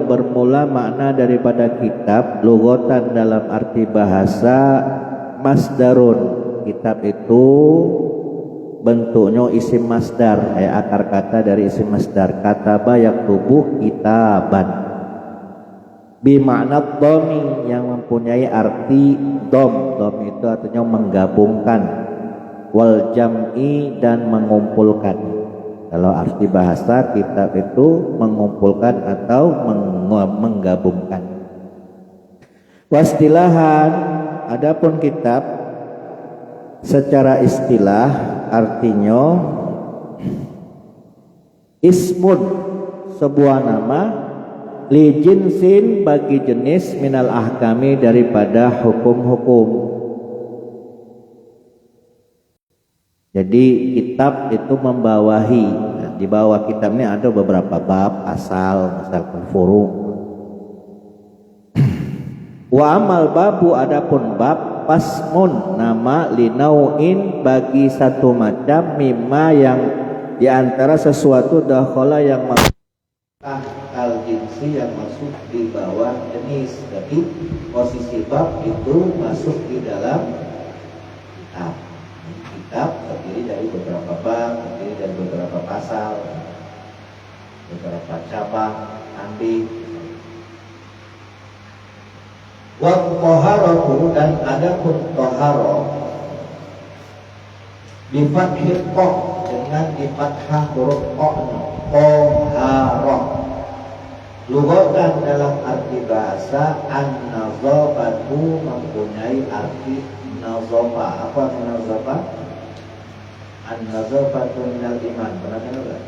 yang bermula makna daripada kitab lughatan dalam arti bahasa masdarun. Kitab itu bentuknya isim masdar, akar kata dari isim masdar. Kataba yaktubu kitaban. Bimakna domi yang mempunyai arti dom. Dom itu artinya menggabungkan. Wal jam'i dan mengumpulkan. Kalau arti bahasa kitab itu mengumpulkan atau menggabungkan. Wastilahan, adapun kitab secara istilah artinya ismun, sebuah nama, li jinsin, bagi jenis, minal ahkami, daripada hukum-hukum. Jadi kitab itu membawahi, di bawah kitab ini ada beberapa bab, asal, misalkan furu. Wa amal babu, adapun bab, pasmun, nama, linauin, bagi satu macam, mimma, yang diantara sesuatu, dakhala, yang masuk al-jinsi, yang masuk di bawah jenis. Jadi posisi bab itu masuk di dalam kitab. Kitab terdiri dari beberapa bab, terdiri dari beberapa pasal, beberapa cabang, ambil. Wa toharatu, dan adapun toharo bi fathil qa, dengan di fathah huruf qa, toharo. Lughatan dalam arti bahasa, an-nazafatu, mempunyai arti nazafa. Apa nazafa? An-nazafatu minal iman. Pernah dengar enggak?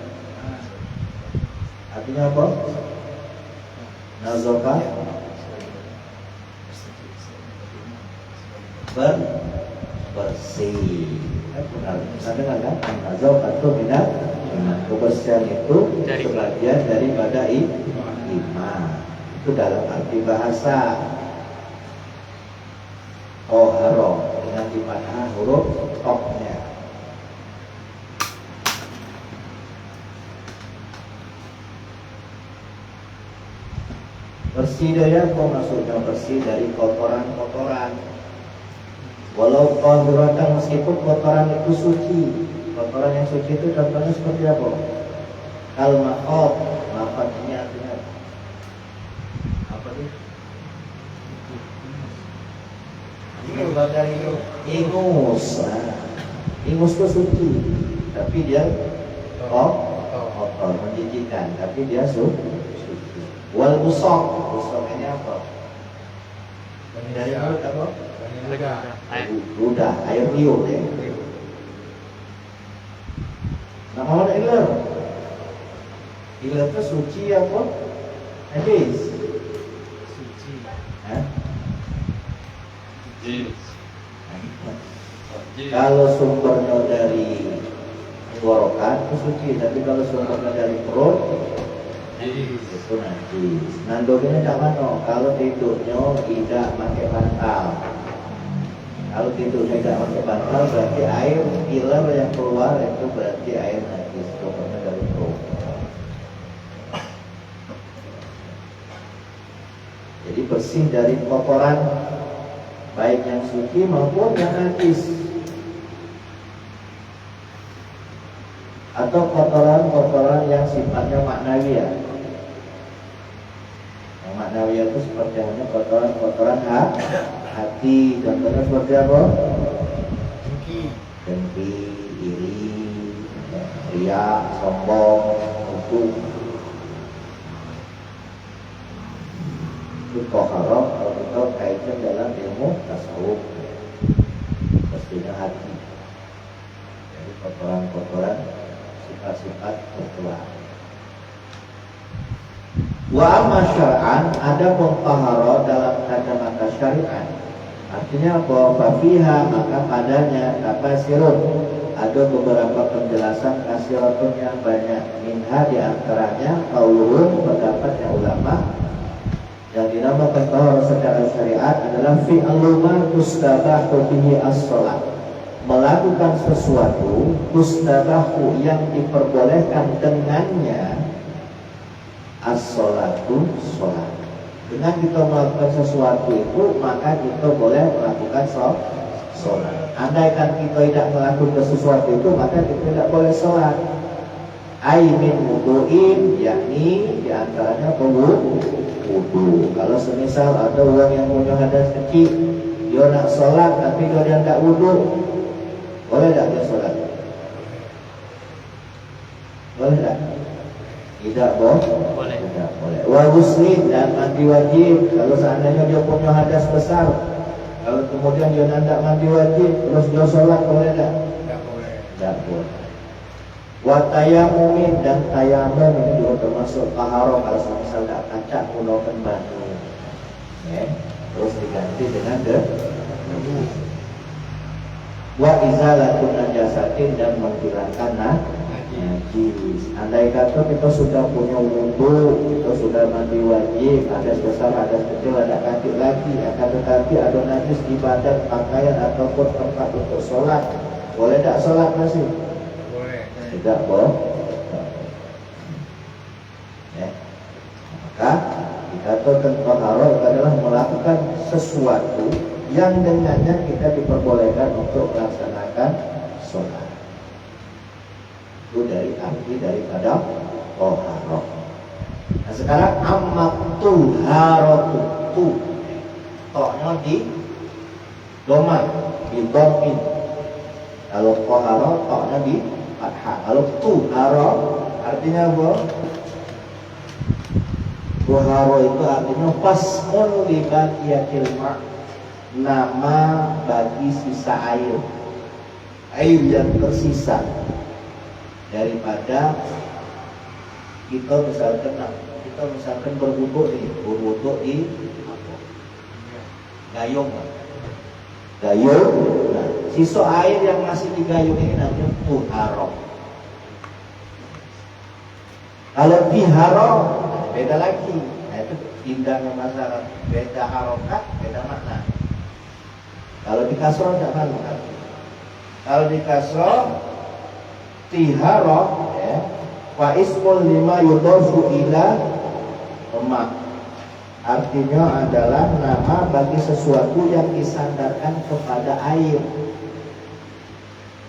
Artinya apa? Nazafa bersih. Benar. Ada kan? Nazafatu minal iman. Kebersihan itu sebagian daripada iman. Itu dalam arti bahasa. Toharo dengan di fathah huruf toknya. Bersih dari apa? Maksudnya bersih dari kotoran-kotoran. Walau tahiratan, meskipun kotoran itu suci. Kotoran yang suci itu contohnya seperti apa? Al-maqab, mafatnya artinya apa sih? Ingus. Ingus itu suci, tapi dia kotor, menjijikan, tapi dia suci. Wal busok, busok ini apa? Dari mulut apa? Ludah, air liur ya. Nama mana iler? Iler itu suci apa? Najis. Suci. Kalau sumbernya dari tenggorokan itu suci, tapi kalau sumbernya dari perut itu najis. Nandonya tidak mana? Kalau tidurnya tidak pakai bantal. Kalau tidurnya tidak pakai bantal, berarti air iler yang keluar itu berarti air najis, sumbernya dari perut. Jadi bersih dari kotoran, baik yang suci maupun yang najis, atau kotoran-kotoran yang sifatnya maknawiyah. Yang maknawiyah itu seperti yang kotoran-kotoran hati. Contohnya seperti apa? Dengki, iri, riya, sombong, hukum. Itu toharoh kalau kita kaitkan dalam ilmu tasawuf, pastinya hati. Jadi kotoran-kotoran, sifat-sifat tercela. Wa amma syar'an, ada toharoh dalam kacamata syariat, artinya bahwa fiha, maka padanya tafsirun, ada beberapa penjelasan kasiratun yang banyak. Minha, diantaranya qauluhum, pendapatnya ulama. Yang dinamakan tahara secara syariat adalah fi'lu ma tustabahu bihi as-shalah, melakukan sesuatu tustabahu yang diperbolehkan dengannya as-sholatu sholat. Dengan kita melakukan sesuatu itu, maka kita boleh melakukan sholat. Andaikan kita tidak melakukan sesuatu itu, maka kita tidak boleh sholat. Aimin wudu'in, yakni diantaranya wudu. Kalau semisal ada orang yang punya hadas kecil, dia nak sholat tapi dia tidak wudu, boleh tak dia sholat? Boleh tak? Tidak boleh. Tidak boleh. Wal muslim, dan mandi wajib. Kalau seandainya dia punya hadas besar, kalau kemudian dia tidak mandi wajib, terus dia sholat, boleh tak? Tidak boleh. Tidak boleh. Wa tayamumin, dan tayamum ini juga termasuk taharah. Kalau misal tak kaca menggunakan batu, terus diganti dengan debu. Wa izalatun najasatin, dan menghilangkan najis. Andai kata kita sudah punya wudu, kita sudah mandi wajib, ada besar, ada kecil, ada kaki lagi, akan tetapi ada najis di badan, pakaian ataupun tempat untuk sholat, boleh tak sholat masih? Tidak boleh. Maka dikatakan taharah adalah melakukan sesuatu yang dengannya kita diperbolehkan untuk melaksanakan sholat. Itu dari arti daripada taharah. Nah sekarang amat tuharatu, toknya di doma, di domin. Kalau taharah toknya di fathah. Kalau tuhara artinya apa? Tuhara itu artinya fasmun li baqiyatil ma', nama bagi sisa air yang tersisa daripada kita misalkan berwudu di gayung. Nah, sisa air yang masih di gayung ini namanya tuhara. Kalau tihara beda lagi. Nah, itu indahnya masalah, beda harokat, beda makna. Kalau di kasroh tidak malu kan? Kalau di kasroh tihara, fa ismul lima yudofu ila emak, artinya adalah nama bagi sesuatu yang disandarkan kepada air.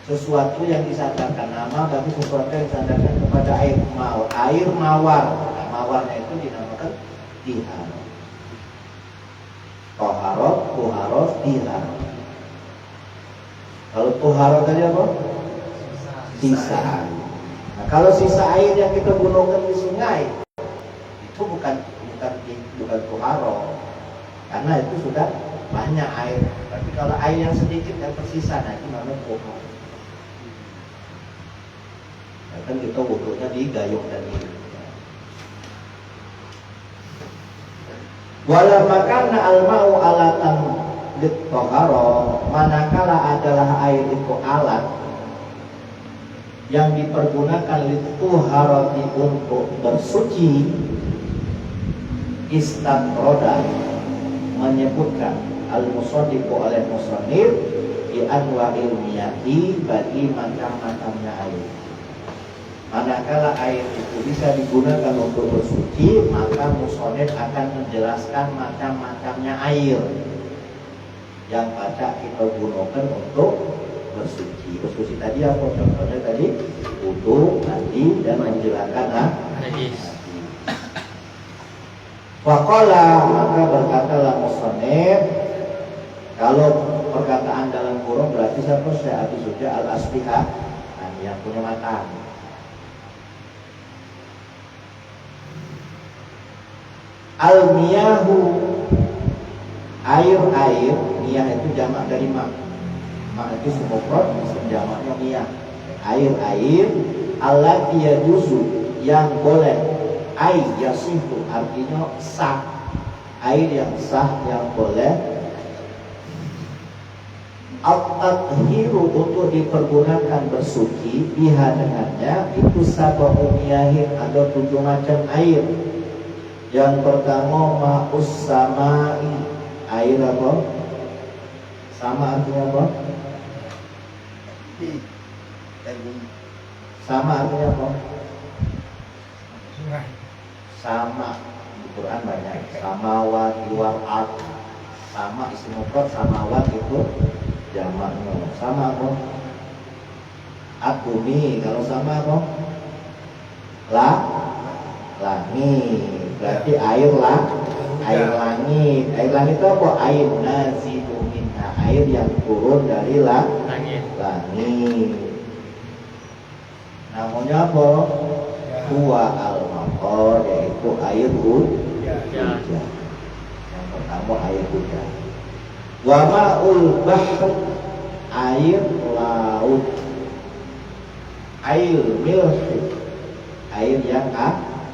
Sesuatu yang disandarkan, nama bagi sesuatu yang disandarkan kepada air. Air mawar. Nah, mawarnya itu dinamakan tihara. Toharot, tuharot, tihara. Kalau tuharot tadi apa? Sisa air. Nah, kalau sisa air yang kita gunakan di sungai, itu bukan tuharot, karena itu sudah banyak air. Tapi kalau air yang sedikit yang tersisa, nah itu namanya tuharot. Kan kita wudunya di gayung tadi. Wala makanna al-ma'u alatan lit-tahara, manakala adalah air itu alat yang dipergunakan lit-taharati untuk bersuci, istamroda menyebutkan al-musaddiqu oleh musannif di anwa'il miyati, bagi macam-macamnya air. Manakala air itu bisa digunakan untuk bersuci, maka musonef akan menjelaskan macam-macamnya air yang pada kita gunakan untuk bersuci. Bersuci tadi apa? Contohnya tadi wudu, mandi, dan menjelaskan najis. Waqala, maka berkatalah musonef, kalau perkataan dalam kurung berarti siapa? Saya habis sudah al-asbihah, yang punya mata. Al-miyahu, air-air, miyah itu jamak dari mak. Mak itu sumufrad, jamaknya miyah. Air-air allati yajuzu, yang boleh, ay yasihu, artinya sah. Air yang sah, yang boleh. At-tathiru, untuk dipergunakan bersuci, biha dengannya, itu sab'u miyahin, ada 7 macam air. Yang pertama ma'us samai, air apa? Sama artinya apa? Sama artinya apa? sama di Quran banyak. Samawat, luar ard, sama isim mufrad samawat itu jamaknya. Sama apa? Bumi. Kalau sama apa? Langit. Berarti air langit. Air langit itu apa? Air nazilu minha, air yang turun dari langit. Namanya apa? Huwa al-matar, yaitu air hujan. Yang pertama air hujan. Wa ma'ul bahr, air laut. Air milhi, air yang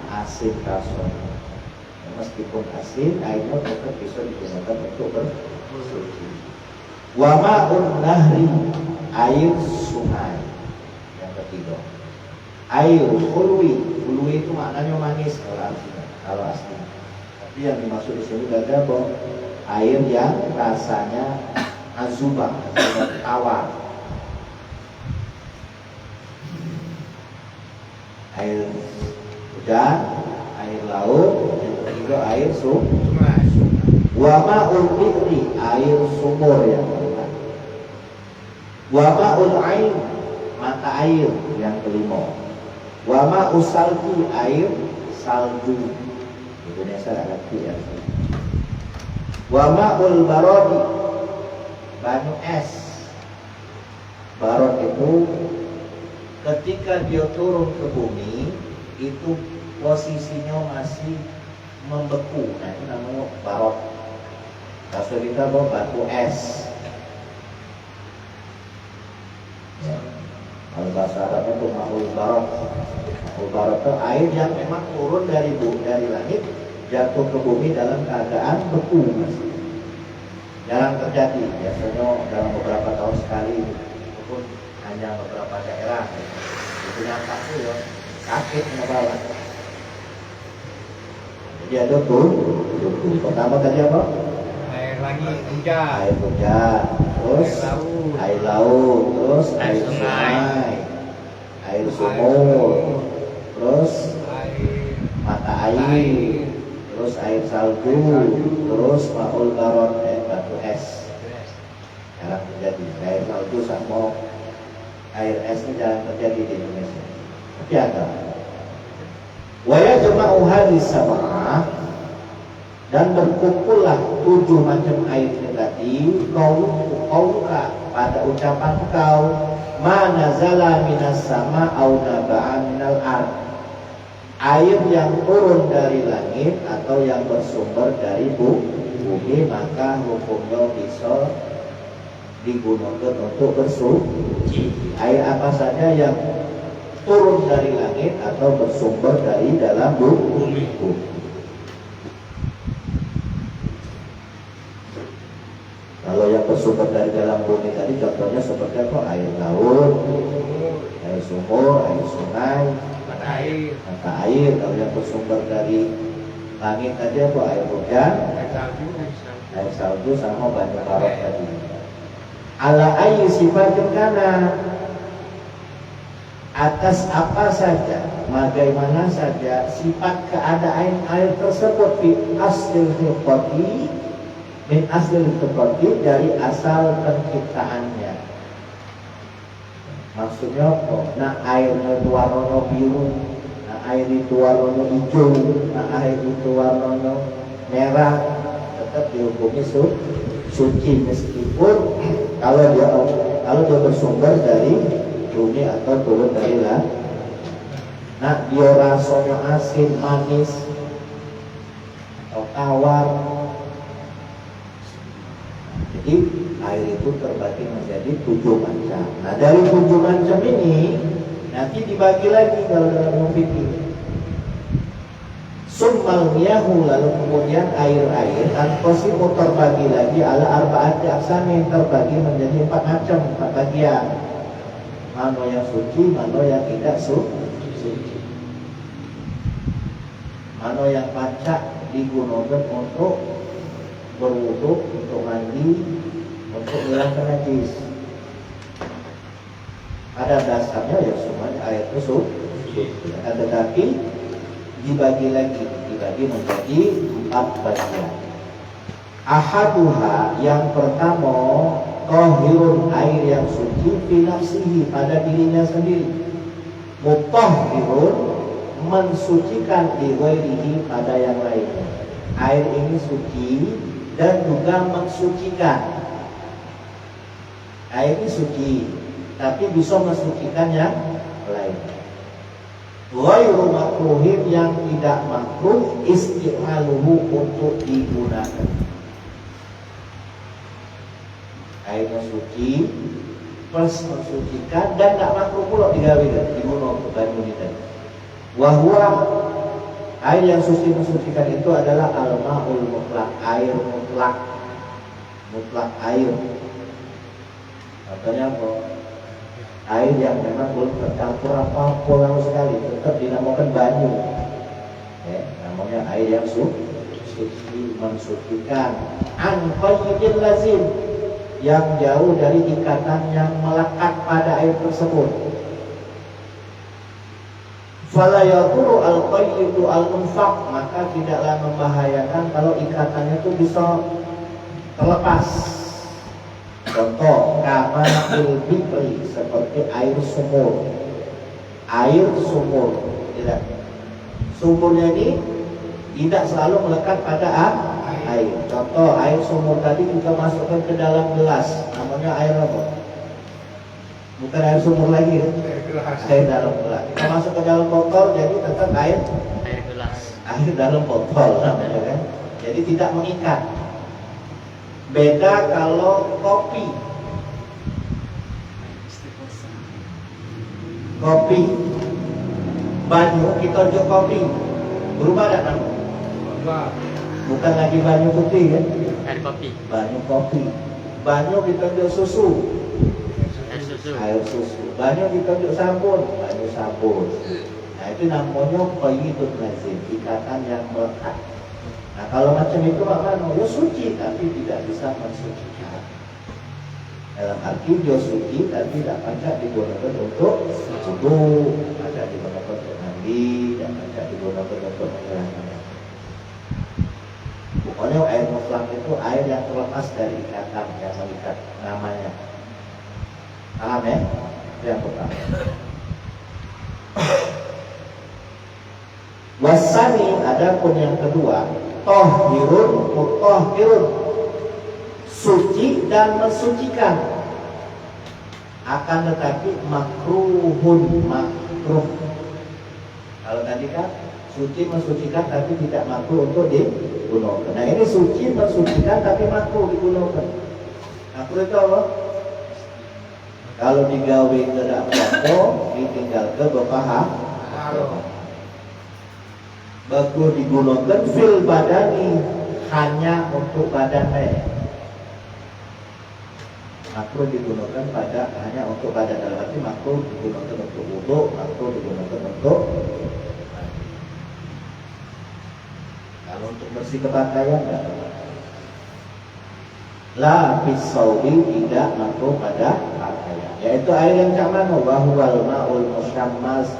asin rasanya. Meskipun asin, airnya tetap bisa digunakan untuk bersuci. Wa ma'un nahri, air sungai. Yang ketiga, air khulwi. Khulwi itu maknanya manis kalau asli. Tapi yang dimaksud di sini ada apa? Air yang rasanya azubah, tawar. Air hujan, air laut, yang ketiga air sungai. Wa ma'ul bi'ri, air sumur yang kelima. Wa ma'ul ain, mata air yang kelima. Wa ma'us salji, air salju. Indonesia ada ya. Wa ma'ul barodi, banyu es. Barod itu ketika dia turun ke bumi itu posisinya masih membeku. Nah itu namanya barod. Kalau kita bawa batu es. Ya. Kalau bahasa Arab itu ma'ul barod. Ma'ul barod itu air yang memang turun dari langit jatuh ke bumi dalam keadaan beku. Jarang terjadi. Biasanya dalam beberapa tahun sekali. Walaupun hanya beberapa daerah. Itu yang satu ya sakit ngebawa. Jadi ada tuh. Pertama tadi apa? Air langit, hujan. Air hujan. Terus air laut. Terus air sungai. Air sumur. Terus mata air. Terus air salju. Terus ma'ul barod, batu es. Jarang terjadi. Air salju sama air es ini jarang terjadi di Indonesia. Tapi ada. Wa yajma'u hadhihi sab'ah, dan berkumpullah 7 macam air tadi kauka pada ucapan kau mana zala minas sama au naba'a minal ard, air yang turun dari langit atau yang bersumber dari bumi, maka hukumnya bisa digunakan untuk bersuci. Air apa saja yang turun dari langit atau bersumber dari dalam bumi. Kalau yang bersumber dari dalam bumi tadi contohnya seperti apa? Air laut, air sumur, air sungai, mata air. Kalau yang bersumber dari langit tadi apa? Air hujan, air salju sama banyu barod tadi. Ala ayyi sifatin kana, atas apa saja, bagaimana saja sifat keadaan air tersebut di aslil khilqati, min aslil khilqati, dari asal penciptaannya. Maksudnya apa? Nah airnya itu warna biru, nah air itu warna hijau, nah air itu warna merah, tetap dihukumi suci meskipun kalau dia bersumber dari bumi atau turun dari langit. Nah dia rasanya asin, manis atau tawar. Jadi air itu terbagi menjadi 7 macam. Nah dari 7 macam ini nanti dibagi lagi kalau dalam fikih. Summal miyahu, lalu kemudian air-air anqasimu terbagi lagi ala arba'ati aqsam, terbagi menjadi 4 macam, 4 bagian. Mana yang suci, mana yang tidak suci. Mana yang pancak digunakan untuk berwudu, untuk mandi, untuk menghilangkan najis. Pada dasarnya ya semuanya air itu suci. Tetapi dibagi menjadi 4 bagian. Ahaduha, yang pertama, tahirun, air yang suci, fi nafsihi, pada dirinya sendiri. Mutahhirun, mensucikan, li ghairihi, pada yang lainnya. Air ini suci dan juga mensucikan. Air ini suci tapi bisa mensucikan yang lain. Ghairu makruhin, yang tidak makruh isti'maluhu, untuk digunakan. Airnya suci plus mensucikan dan tak makruh pula digawe digunakan banyu kita. Wahwa, air yang suci mensucikan itu adalah al-ma'ul mutlak, air mutlak air. Contohnya apa? Air yang memang belum tercampur apa-apa lama sekali, tetap dinamakan banyu. Namanya air yang suci mensucikan. An qayyidil lazim, yang jauh dari ikatan yang melekat pada air tersebut. Fala yadurru al-qayyidu al-munfaq, maka tidaklah membahayakan kalau ikatannya itu bisa terlepas. Contoh, kama bikri, seperti air sumur. Air sumur, tidak. Sumurnya ini tidak selalu melekat pada air. Contoh, air sumur tadi kita masukkan ke dalam gelas, namanya air apa? Bukan air sumur lagi, air dalam gelas. Kita masuk ke dalam botol, jadi tetap air gelas. Air dalam botol namanya kan. Jadi tidak mengikat. Beda kalau kopi. Kopi, banyu kita jual kopi, berubah tak nama? Bukan lagi banyu putih kan? Air kopi. Banyu kopi. Banyu kita jual susu. Air susu. Banyu kita jual sabun. Banyu sabun. Nah itu namanya qayyidun lazim, ikatan yang melekat. Nah kalau macam itu maknanya ya suci tapi tidak bisa mensucikan. Dalam arti dia suci tapi tidak pancak digunakan untuk wudu, pancak digunakan untuk mandi, dan pancak digunakan untuk menghilangkan. Pokoknya air mutlak itu air yang terlepas dari ikatan yang mengikat namanya. Paham ya? Itu yang pertama. Wasani, adapun yang kedua, tahirun mutahhirun, suci dan mensucikan. Akan tetapi makruhun, makruh. Kalau tadi kan suci mensucikan tapi tidak makruh untuk digunakan. Nah ini suci mensucikan tapi makruh digunakan. Makruh itu apa? Kalau digawe tidak apa, ditinggal ke bapaham. Bagus digunakan fil badani, hanya untuk badannya. Makruh digunakan hanya untuk badan, dalam arti makruh digunakan untuk wudu, makruh digunakan untuk mandi. Kalau untuk bersih pakaian enggak. La fisaubi, tidak makruh pada pakaian. Yaitu air yang mana? Wahwal ma'ul musyammas,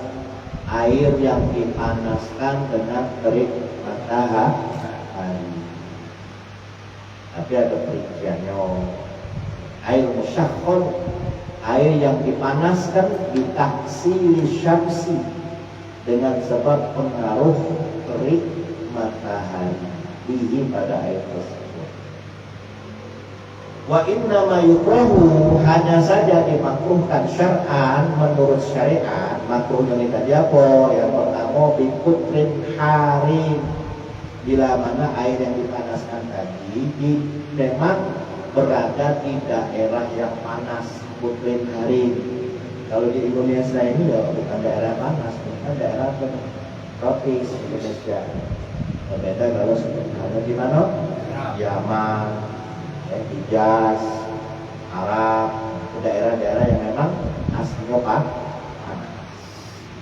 air yang dipanaskan dengan terik matahari. Tapi ada perinciannya. Air musyakhon, air yang dipanaskan ditaksili syamsi, dengan sebab pengaruh terik matahari bihi, pada air tersebut. Wa inna ma yukrahu, hanya saja dimakruhkan syar'an, menurut syariat. Makruhnya ini tadi apa? Yang pertama, bikutrin harim, bila mana air yang dipanaskan tadi memang berada di daerah yang panas, kutrin harim. Kalau di Indonesia ini ya bukan daerah panas, bukan daerah tropis Indonesia. Berbeda kalau sebenarnya di mana? Yaman, Hijaz, Arab, itu daerah-daerah yang memang aslinya panas.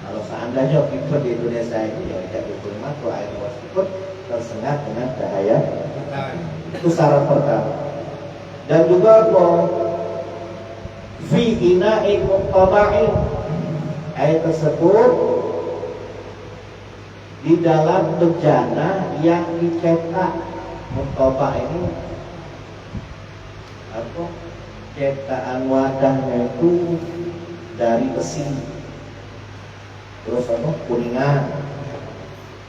Kalau seandainya kita di Indonesia ini ya tidak diterima, kalau air tersebut tersengat dengan cahaya, itu syarat pertama. Dan juga fi ina'in muqtaba'in, air tersebut di dalam bejana yang dicetak. Mutoba ini apa? Cetakan wadahnya itu dari besi, terus apa? Kuningan,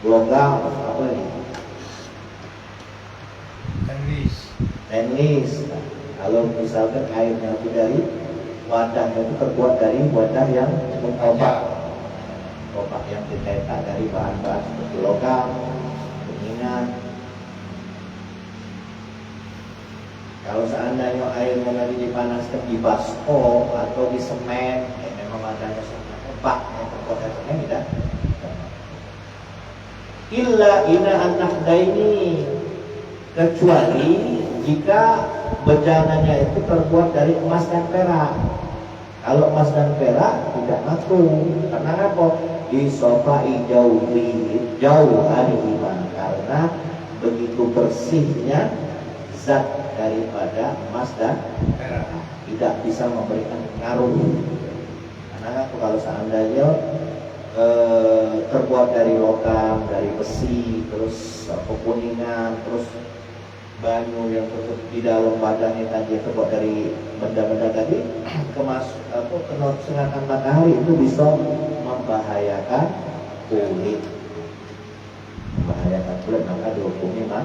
logam, apa ini? Stainless. Nah, kalau misalkan airnya itu dari wadahnya itu terbuat dari wadah yang mutoba. Topak yang dicetak dari bahan-bahan seperti logam, kuningan. Kalau seandainya airnya tadi dipanaskan di baskom atau di semen, memang wadahnya sangat tepat yang terbuat dari semen tidak. Illa ina an-nahdaini, kecuali jika bejananya itu terbuat dari emas dan perak. Kalau emas dan perak tidak makruh. Karena apa? Disofai jauh hari iman, karena begitu bersihnya zat daripada emas dan perak, tidak bisa memberikan pengaruh. Karena kalau seandainya terbuat dari logam, dari besi, terus kuningan, terus banyu yang di dalam badannya tadi terbuat dari benda-benda tadi, kena sengatan matahari itu bisa membahayakan kulit. Maka dihukumi mah.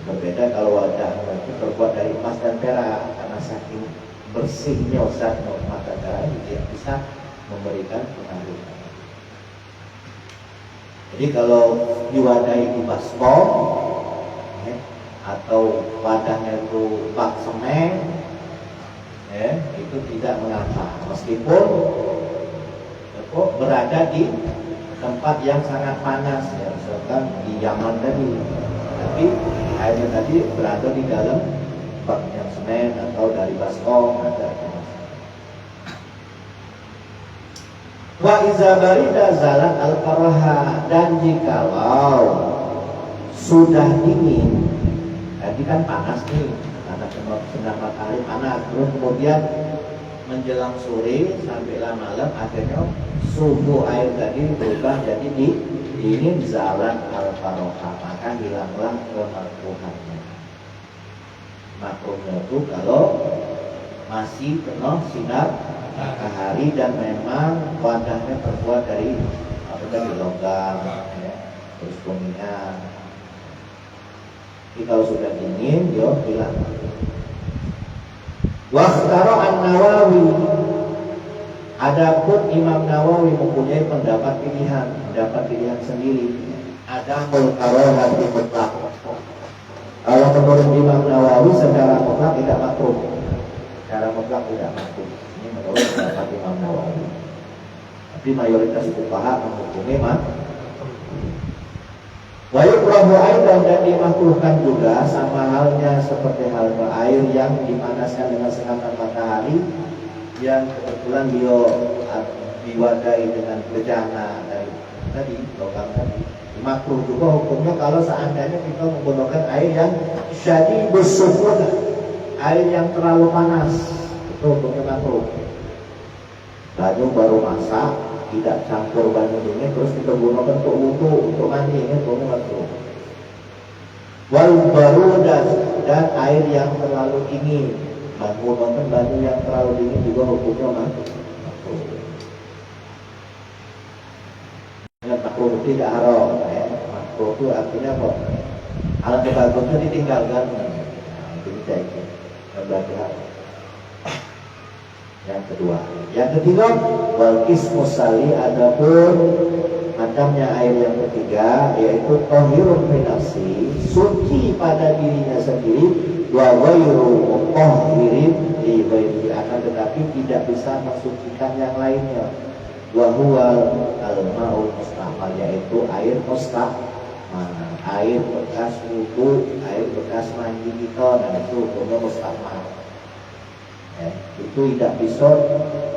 Berbeda kalau wadah itu terbuat dari emas dan perak, karena saking bersihnya zat mata darah tidak bisa memberikan pengaruh. Jadi kalau diwadahi di baskom atau wadahnya itu bak semen, itu tidak mengapa, meskipun berada di tempat yang sangat panas, ya, misalkan di Yaman tadi, tapi airnya tadi berada di dalam bak yang semen atau dari baskom ada. Wa iza barida zalat al-karaha, dan jikalau sudah dingin, tadi kan panas nih, karena sinar matahari panas, terus kemudian menjelang sore sampai malam akhirnya suhu air tadi berubah jadi dingin, zalat al-karaha, maka hilanglah kemakruhannya. Makruhnya itu kalau masih kena sinar matahari dan memang wadahnya terbuat dari logam, ya, terus kuningan. Jadi kalau sudah dingin, dia hilang. Wakhtaro an-Nawawi, adapun Imam Nawawi mempunyai pendapat pilihan sendiri. Ada mulkarahati mutlak. Kalau menurut Imam Nawawi secara mutlak tidak makruh. Secara mutlak tidak makruh. Ini menurut pendapat Imam Nawawi. Tapi mayoritas fuqaha menghukumi makruh. Wa yukrahu aidan, dan dimakruhkan juga sama halnya seperti halnya air yang dipanaskan dengan sengatan matahari yang kebetulan diwadahi dengan bejana dari tadi, logam tadi. Makruh juga hukumnya kalau seandainya kita menggunakan air yang syadidus sufur, air yang terlalu panas, itu hukumnya makruh. Banyu baru masak, tidak campur banyu dingin, terus kita gunakan untuk wudu, untuk mandi, ini hukumnya makruh. Wal barudah, dan air yang terlalu dingin, menggunakan banyu yang terlalu dingin juga hukumnya makruh. Dengan makruh tidak haram, makruh itu artinya apa? Alat bagusnya ditinggalkan, itu bisa itu, berarti haram. Yang kedua, yang ketiga, wal ismusali, adapun macamnya air yang ketiga, yaitu tahirun finafsi, suci pada dirinya sendiri, wa ghairu tahirin li ghairi, akan tetapi tidak bisa mensucikan yang lainnya. Wa huwa al-ma'ul mustamal, yaitu air mustamal, air bekas wudu, air bekas mandi kita, dan itu hukumnya mustamal. Itu tidak bisa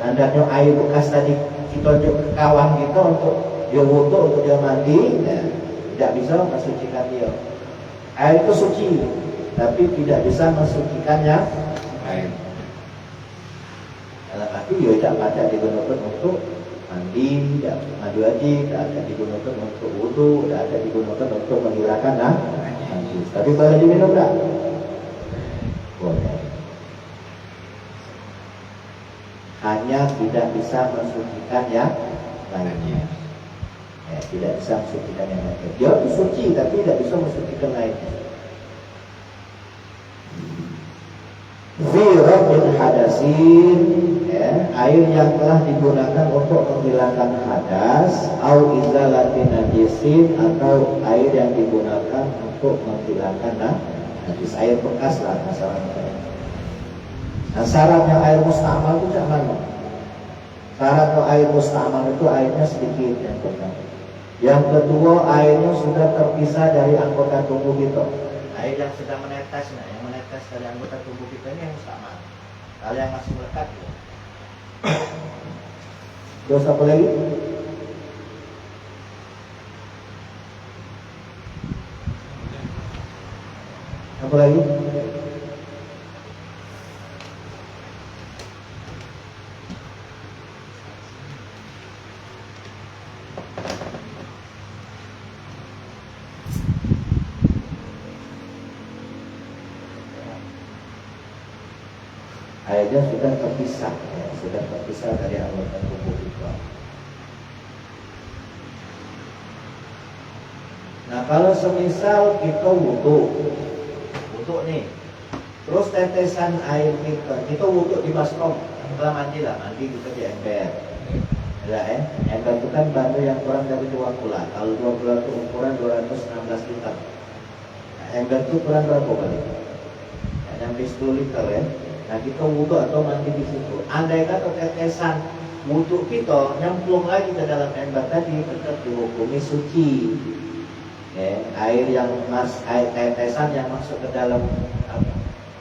andanya air bekas tadi kita ke kawan kita untuk dia wudu, untuk dia mandi, tidak bisa mensucikan dia. Air itu suci, tapi tidak bisa mensucikannya air. Dalam arti dia tidak pada digunakan untuk mandi, mandi wajib, tidak digunakan untuk wudu, tidak digunakan untuk menghilangkan najis. Tapi boleh diminum tak? Boleh. Hanya tidak bisa mensucikan yang lainnya. Ya, tidak bisa mensucikan yang lainnya. Dia suci tapi tidak bisa mensucikan lainnya. Fi raf'il hadasin, ya, air yang telah digunakan untuk menghilangkan hadas, au izalatin najisin, atau air yang digunakan untuk menghilangkan najis, air bekas lah masalahnya. Nah, syaratnya air mustamal itu macam mana? Syaratnya air mustamal itu airnya sedikit yang pertama. Yang kedua, airnya sudah terpisah dari anggota tubuh kita. Air yang sudah menetes, yang menetes dari anggota tubuh kita ini yang mustamal. Kalau yang masih melekat, ya. Terus apa lagi? Apa lagi? Airnya sudah terpisah, ya, sudah terpisah dari anggota tubuh kita. Nah, kalau semisal kita wudu nih, terus tetesan air kita wudu di baskom, setelah mandi lah, mandi kita di ember. Ya, ember itu kan batu yang kurang dari 2 kula. Kalau 2 kula itu ukuran 216 liter. Nah, ember itu kurang berapa kali? Ya, sampai 10 liter ya. Nah, kita wudu atau mandi di situ. Andai kata tetesan wudu kita nyemplung lagi ke dalam ember tadi, tetap dihukumi suci. Ya, air tetesan yang masuk ke dalam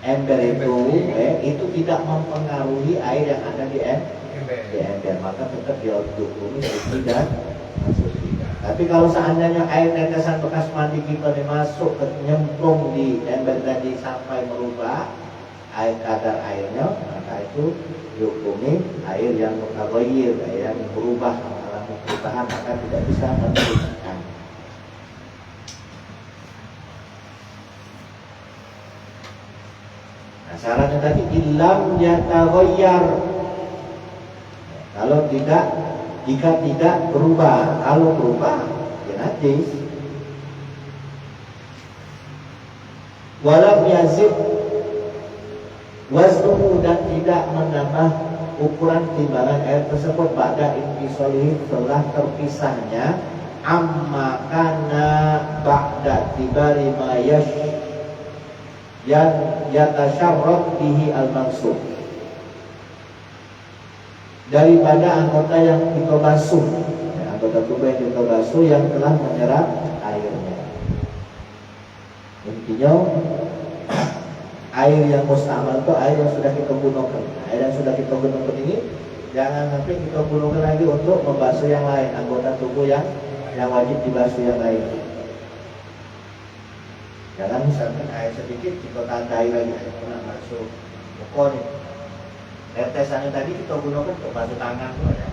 ember itu tidak mempengaruhi air yang ada di ember, maka tetap dihukumi suci dan suci. Tapi kalau seandainya air tetesan bekas mandi kita masuk nyemplung di ember tadi sampai merubah kadar airnya, maka itu dihukumi air yang mutaghayyir, air yang berubah, mengalami perubahan, maka tidak bisa mensucikan. Nah, syaratnya tadi illam yataghayyar, kalau tidak, jika tidak berubah. Kalau berubah, ya najis. Walam yazid wasnuhu, dan tidak menambah ukuran timbangan air tersebut pada infisolihi, setelah terpisahnya amma kana ba'da tibari ma yang yatasyarrab bihi al-maksud, daripada anggota yang kita basuh, ya, anggota tubuh yang kita basuh yang telah menyerap airnya. Intinya air yang mustamal itu air yang sudah kita gunakan. Air yang sudah kita gunakan ini jangan sampai kita gunakan lagi untuk membasuh yang lain, anggota tubuh yang wajib dibasuh yang lain. Jangan misalkan air sedikit kita tandai lagi kena basuh muka nih. Tetesannya tadi kita gunakan untuk basuh tangan tuh ada.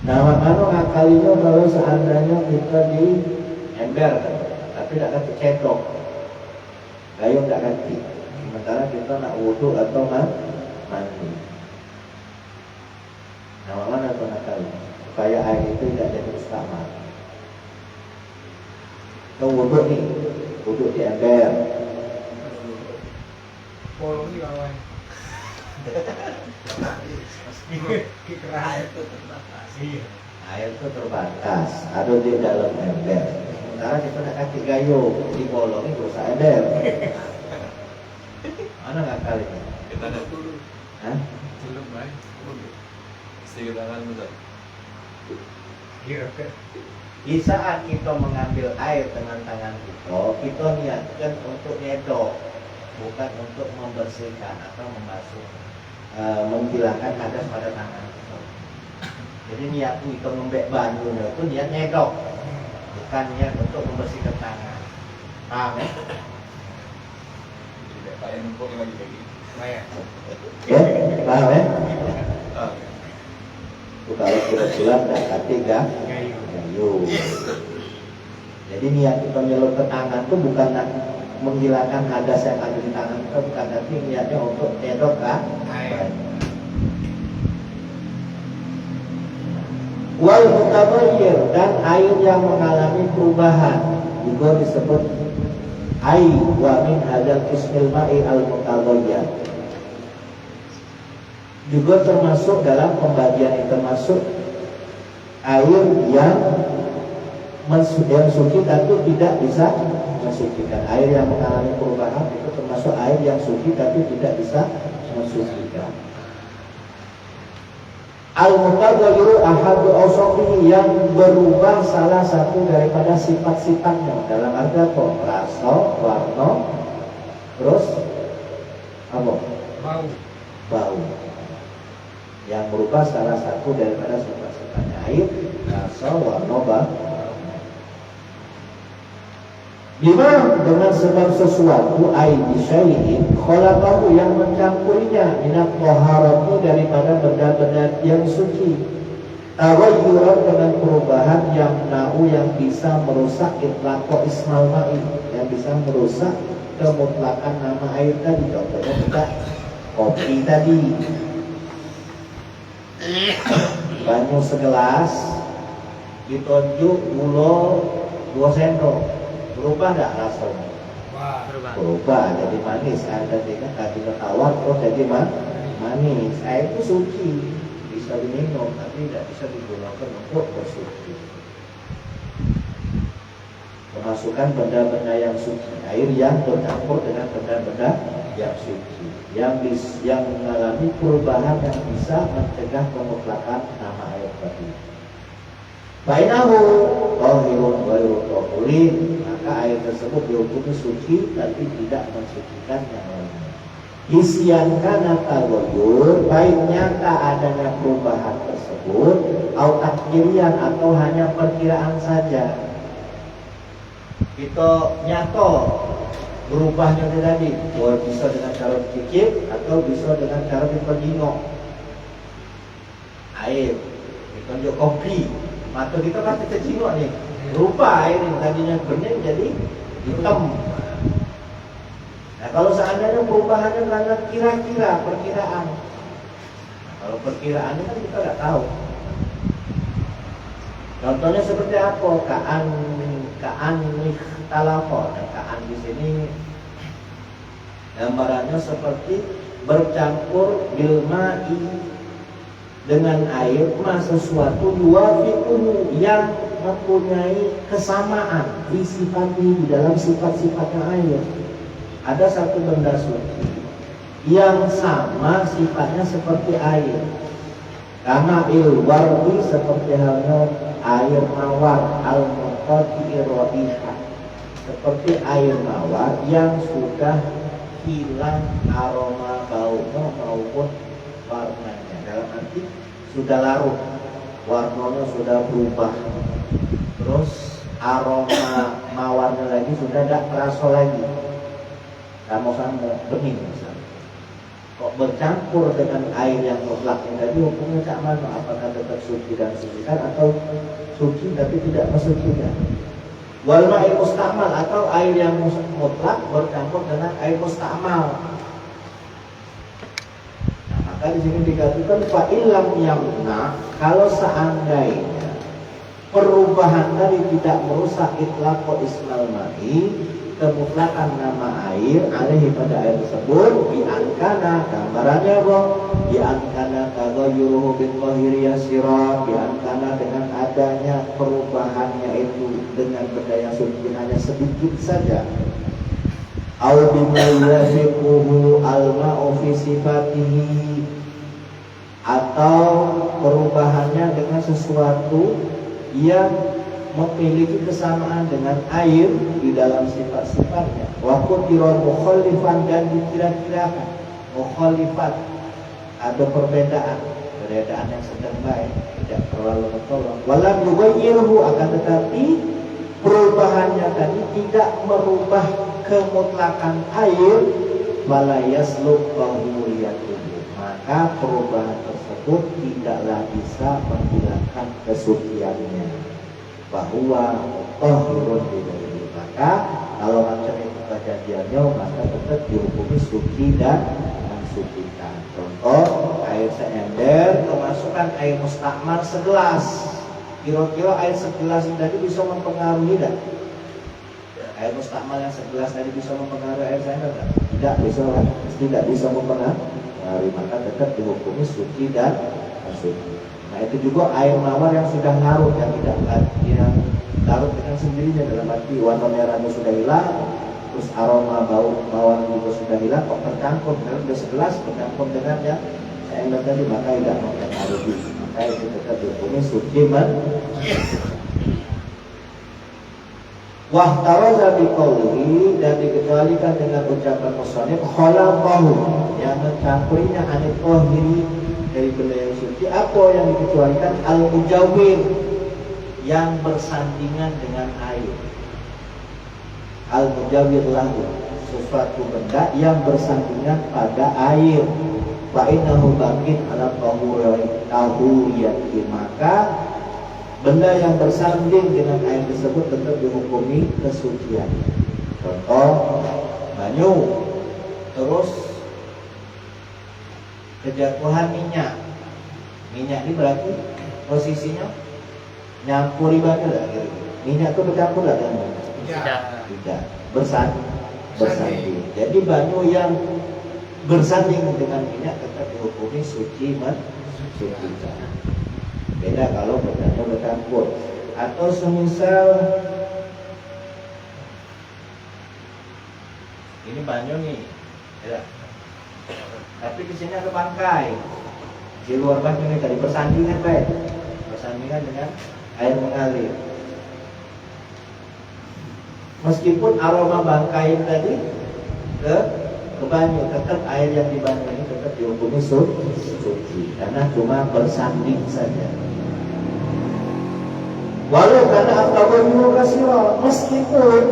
Nah, makanya ngakalinya kalau seandainya kita di ember, tapi tidak ganti cendok, gayung tidak ganti. Sementara kita nak wudu atau mandi. Nah, makanya itu ngakali supaya air itu tidak jadi mustamal. Kita wudu nih, wudu di ember. Polong ini kawan. Air itu terbatas, ada di dalam ember. Sementara kita nak kaki gayung di bolong itu usah ember. Mana nggak kali? Kita ada dulu. Hah? Belum baik. Sedikit tangan mudah. Di saat kita mengambil air dengan tangan kita niatkan untuk nyedok, bukan untuk membersihkan atau membasuh, menghilangkan hadas pada tangan. Jadi niat kita membek bantunya itu niat nyedok, bukan niat untuk membersihkan tangan. Paham ya? Saya numpuk lagi lagi. Lumayan. Ya, paham ya? Ah, Itu kalau kebetulan dan ketiga Gayu. gayu. Jadi niat kita nyelupkan tangan itu bukan nak menghilangkan hadas yang ada di tangan kita, bukan, tapi niatnya untuk nyedok kan? Air. Wal mutabayyir, dan air yang mengalami perubahan juga disebut air. Wa min hadzal ismil ma'i al mutabayyir juga termasuk dalam pembagian itu, termasuk air yang suci tapi tidak bisa mensucikan. Air yang mengalami perubahan itu termasuk air yang suci tapi tidak bisa mensucikan. Al-mutaghayyir ahadu awsafihi, yang berubah salah satu daripada sifat-sifatnya. Dalam arti apa? Rasa, warna, terus apa? Bau. Bau. Yang berubah salah satu daripada sifat-sifatnya air, rasa, warna, bau. Bima, dengan sebab sesuatu air bisyai'in khalaqahu, yang mencampurinya minat taharati, daripada benda-benda yang suci, tawayyuran, dengan perubahan yang na'u, yang bisa merusak itlaqo ismal ma'i, yang bisa merusak kemutlakan nama air tadi. Contohnya kita kopi tadi, banyu segelas ditunjuk gula 2 sendok, berubah enggak rasanya? Wah, berubah. Berubah jadi manis. Air tadi kan tadinya tawar terus jadi manis. Air itu suci, bisa diminum tapi tidak bisa digunakan untuk bersuci. Memasukkan benda-benda yang suci, air yang bercampur dengan benda-benda yang suci, yang mengalami perubahan yang bisa mencegah pemutlakan nama air tadi. Bainahu tahirun ghairu tahurin, maka air tersebut dihukumi suci tapi tidak mensucikan yang lainnya. Isyan kana taghayyur, baik nyata adanya perubahan tersebut, au takdirian, atau hanya perkiraan saja. Kita nyata berubahnya tadi, bisa dengan cara dicicip atau bisa dengan cara diperdingok. Air ditunjuk kopi, mata kita kan kita cingok nih, berubah air yang tadinya bening jadi hitam. Nah, kalau seandainya perubahannya karena kira-kira perkiraan, nah, kalau perkiraannya kan kita nggak tahu. Contohnya seperti apa? Kaan talafon. Kaan di sini gambarannya seperti bercampur bilma'i, dengan air, sesuatu yuwafiquhu, yang mempunyai kesamaan disifati di dalam sifat-sifatnya air. Ada satu benda suci yang sama sifatnya seperti air. Karena ilwardi, seperti halnya air mawar, al-muqaddi raihah, seperti air mawar yang sudah hilang aroma baunya maupun warnanya. Dalam arti sudah larut, warnanya sudah berubah, terus aroma mawarnya lagi sudah tidak terasa lagi, sama-sama bening misalnya. Kok bercampur dengan air yang mutlaknya tadi, hukumnya cak mana? Apakah tetap suci dan sucikan, atau suci tapi tidak mensucikan? Wal ma'i mustamal, atau air yang mutlak bercampur dengan air mustamal. Nah, maka di sini dikatakan fa illam yamna, kalau seandainya perubahan tadi tidak merusak itlaqo ismal ma'i, kemutlakan nama air alaihi, pada air tersebut, bi'ankana, gambarannya apa? Bi'ankana taghayyuruhu bin qahiri yasira, bi'ankana, dengan adanya perubahannya itu dengan benda yang suci hanya sedikit saja, au bima yafiquhu al-ma'u fi sifatihi, atau perubahannya dengan sesuatu yang memiliki kesamaan dengan air di dalam sifat-sifatnya. Wa qutiran mukhalifan, dan dikira-kirakan mukhalifan, ada perbedaan yang sedang baik, tidak terlalu mencolok. Walam yughayyirhu, akan tetapi perubahannya tadi tidak merubah kemutlakan air fala yasluk tahuriyatuhu, maka perubahan tersebut tidaklah bisa menghilangkan kesuciannya, bahwa tahirun bidari. Maka kalau macam itu kejadiannya, maka tetap dihukumi suci dan mensucikan. Contoh, air seember kemasukan air mustakmal segelas, kira-kira air segelas tadi bisa mempengaruhi tidak? Air mustakmal yang segelas tadi bisa mempengaruhi air seember tidak? Tidak bisa, tidak bisa mempengaruhi, maka tetap dihukumi suci dan mensuci. Nah itu juga air mawar yang sudah larut, yang tidak yang larut dengan sendirinya, dalam arti warna merahnya sudah hilang, terus aroma bau mawar juga sudah hilang, kok tercampur dengan udah segelas bercampur dengan yang seember tadi, maka tidak mempengaruhi, maka itu tetap dihukumi suci Wahtaraza biqaulihi, dan dikecualikan dengan ucapan musannif khalaqahu, yang mencampurinya anit tahiri, dari benda yang suci. Apa yang dikecualikan? Al-mujawwir, yang bersandingan dengan air. Al-mujawwir lahu, sesuatu benda yang bersandingan pada air. Fa innahu baqin ala tahuriyati, maka benda yang bersanding dengan air tersebut tetap dihukumi kesucian. Contoh, banyu, terus kejatuhan minyak. Minyak ini berarti posisinya nyampuri banyu lah. Minyak itu bercampur lah kan? Tidak. Bersanding. Jadi banyu yang bersanding dengan minyak tetap dihukumi suci mensucikan. Beda kalau bendanya bercampur. Atau semisal ini banyu nih, ya. Tapi di sini ada bangkai. Di luar banyu ini tadi bersandingan baik, bersandingan dengan air mengalir. Meskipun aroma bangkai tadi ke banyu, tetap air yang di banyu ini tetap dihukumi suci, karena cuma bersanding saja. Walau karena at-taghayyur katsira, meskipun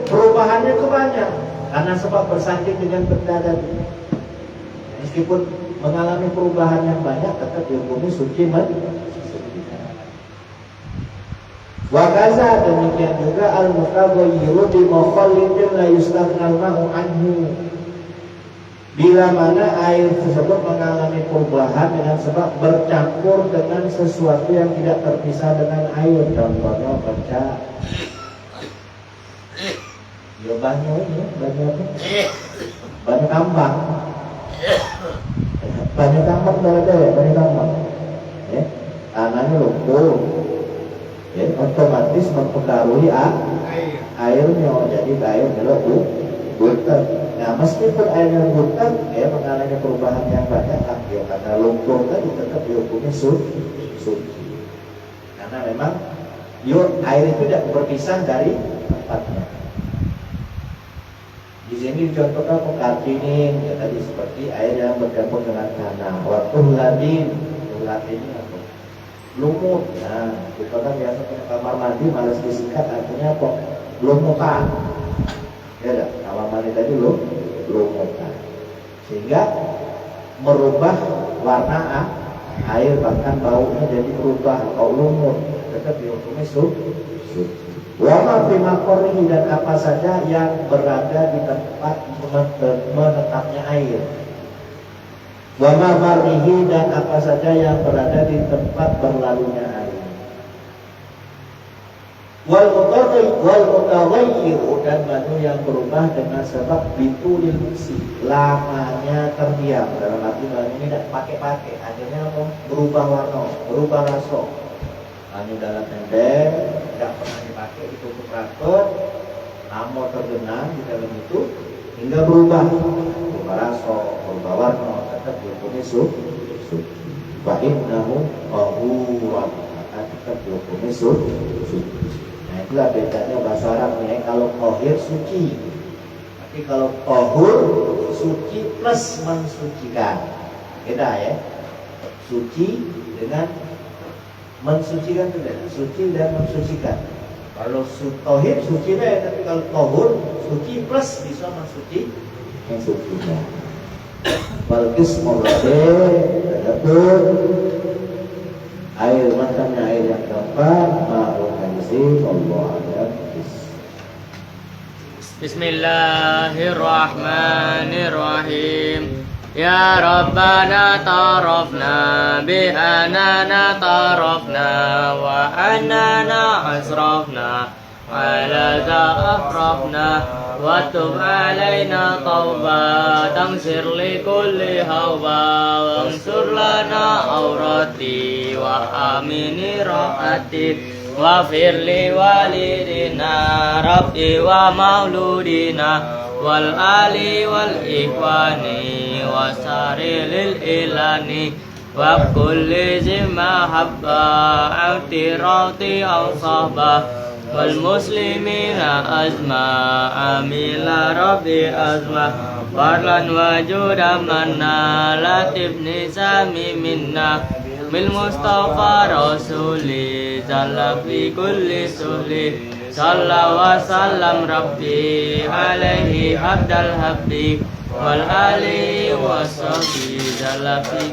perubahannya itu banyak, karena sebab bersanding dengan benda tadi. Meskipun mengalami perubahan yang banyak, tetap dihukumi suci wa kaza, demikian juga al-mutaghayyir bi mukhallidin la yustaghna al-ma'u anhu, bila mana air tersebut mengalami perubahan dengan sebab bercampur dengan sesuatu yang tidak terpisah dengan air. Contohnya baca ya banyu ini, banyu apa? Banyu tambang. Banyu tambang berada ya, banyu tambang. Ya, tanahnya lumpur. Ya, otomatis mempengaruhi airnya, jadi airnya butek. Nah, meskipun airnya butek, ya mengalami perubahan yang banyak, ya karena lumpur tadi tetap dihukumi suci. Karena memang air itu tidak berpisah dari tempatnya. Di sini dicontohkan kartinin, ya tadi seperti air yang bercampur dengan tanah. Waktu ladin ini apa? Lumut. Nah, kita kan biasa punya kamar mandi malas disikat, artinya apa? Lumutan. Ya dah, kamar mandi tadi lumutan. Sehingga merubah warna air, bahkan baunya jadi berubah, bau lumut, tetap dihukumi suci. Wa fi maqarrihi, dan apa saja yang berada di tempat menetapnya air. Wa marrihi, dan apa saja yang berada di tempat berlalunya air. Wal mutaghayyir, dan banyu yang berubah dengan sebab bitulil musi, lamanya terdiam, dalam arti banyu ini tidak pakai, akhirnya berubah warna, berubah rasa. Banyu dalam ember tidak pernah dipakai, ditutup rapat, lama tergenang di dalam itu hingga berubah rasa, berubah warna, tetap dihukumi suci. Wa innahu tahurun, maka tetap dihukumi suci. Nah itulah bedanya bahasa Arab nih. Kalau tahir suci, tapi kalau tahur suci plus mensucikan, beda ya. Suci dengan mensucikan itu beda. Suci dan mensucikan. Kalau tahir suci deh, tapi kalau tahur suci plus bisa sukunya. Wal qismul adapun air macamnya air yang keempat ma'ul haizin Allah ada. Bismillahirrahmanirrahim. Ya Rabbana tarafna bi anana tarafna wa anana asrafna ala za'afrafna wa tub alaina tawba tangsir li kulli hawa wansur lana awrati wa amini ra'ati wa firli walidina rabbi wa mauludina wal ali wal ikhwani wa sarilil ilani wa kulli zimma habba autirati aw sahbah wal muslimina azma amila rabbi azma farlan wajuda manna latif nisami minna bil mustafa rasuli zalla fi kulli suhli Salla wa sallam Rabbi alaihi abdal habbi wal ali wa sahbihi zalla fi